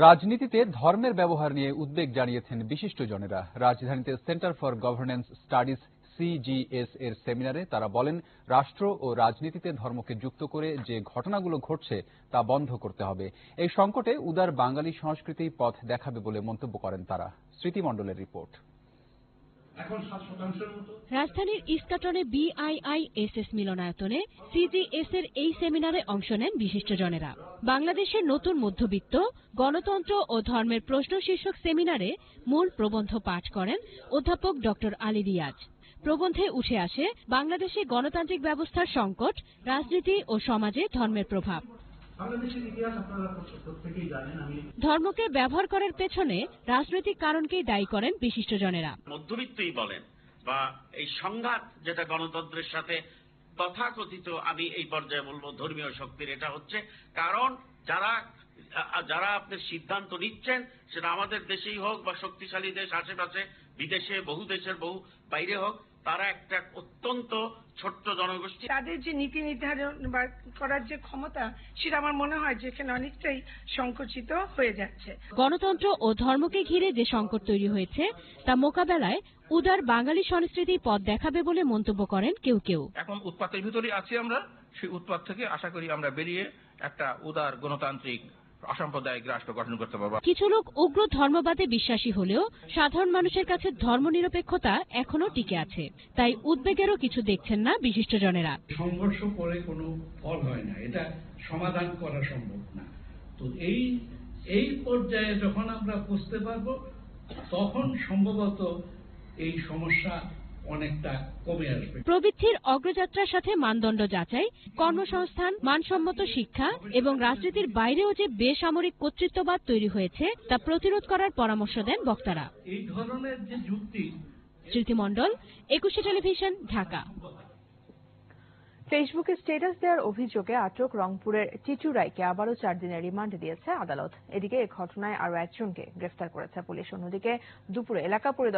রাজনীতিতে ধর্মের ব্যবহার নিয়ে উদ্বেগ জানিয়েছেন বিশিষ্টজনেরা। রাজধানীতে centre for governance studies CGS এর সেমিনারে তারা বলেন, রাষ্ট্র ও রাজনীতিতে ধর্মকে যুক্ত করে যে ঘটনাগুলো ঘটছে তা বন্ধ করতে হবে। এই সংকটে উদার বাঙালি সংস্কৃতি পথ দেখাবে বলে মন্তব্য করেন তারা। স্মৃতি মণ্ডলের রিপোর্ট। রাজধানীর ইস্কাটনে BIISS মিলনায়তনে CGS এর এই সেমিনারে অংশ নেন বিশিষ্টজনেরা। বাংলাদেশের নতুন মধ্যবিত্ত, গণতন্ত্র ও ধর্মের প্রশ্ন শীর্ষক সেমিনারে মূল প্রবন্ধ পাঠ করেন অধ্যাপক ডক্টর আলী রিয়াজ। প্রবন্ধে উঠে আসে বাংলাদেশে গণতান্ত্রিক ব্যবস্থার সংকট, রাজনীতি ও সমাজে ধর্মের প্রভাব। ধর্মকে ব্যবহার করার পেছনে রাজনৈতিক কারণকেই দায়ী করেন বিশিষ্টজনেরা। মধ্যবিত্তই বলেন বা এই সংঘাত যেটা গণতন্ত্রের সাথে তথাকথিত, আমি এই পর্যায়ে বলবো ধর্মীয় শক্তির, এটা হচ্ছে কারণ যারা আপনার সিদ্ধান্ত নিচ্ছেন, সেটা আমাদের দেশেই হোক বা শক্তিশালী দেশ আশেপাশে বিদেশে, বহু দেশের বহু বাইরে হোক, তারা একটা অত্যন্ত ছোট্ট জনগোষ্ঠী। তাদের যে নীতি নির্ধারণ বা করার যে ক্ষমতা, সেটা আমার মনে হয় যে এখানে অনেকটাই সংকুচিত হয়ে যাচ্ছে। গণতন্ত্র ও ধর্মকে ঘিরে যে সংকট তৈরি হয়েছে তা মোকাবেলায় উদার বাঙালি সংস্কৃতি পথ দেখাবে বলে মন্তব্য করেন কেউ কেউ। এখন উৎপাতের ভিতরে আছি আমরা, সেই উৎপাত থেকে আশা করি আমরা বেরিয়ে একটা উদার গণতান্ত্রিক অসাম্প্রদায়িক রাষ্ট্র গঠন করতে পারব। কিছু লোক উগ্র ধর্মবাদে বিশ্বাসী হলেও সাধারণ মানুষের কাছে ধর্মনিরপেক্ষতা এখনো টিকে আছে। তাই উদ্বেগেরও কিছু দেখছেন না বিশিষ্টজনেরা। সংঘর্ষ করে কোনো ফল হয় না, এটা সমাধান করা সম্ভব না। তো এই পর্যায়ে যখন আমরা বুঝতে পারবো, তখন সম্ভবত এই সমস্যা অনেকটা কমে আসবে। প্রবৃদ্ধির অগ্রযাত্রার সাথে মানদণ্ড যাচাই, কর্মসংস্থান, মানসম্মত শিক্ষা এবং রাজনীতির বাইরেও যে বেসামরিক কর্তৃত্ববাদ তৈরি হয়েছে তা প্রতিরোধ করার পরামর্শ দেন বক্তারা। এই ধরনের যে যুক্তি। স্মৃতি মণ্ডল, 21 টেলিভিশন, ঢাকা। ফেসবুকে স্ট্যাটাস দেওয়ার অভিযোগে আটক রংপুরের টিটু রায়কে আবারও 4 দিনের রিমান্ডে দিয়েছে আদালত। এদিকে এ ঘটনায় আরও একজনকে গ্রেফতার করেছে পুলিশ। অন্যদিকে দুপুরে এলাকা পরিদর্শন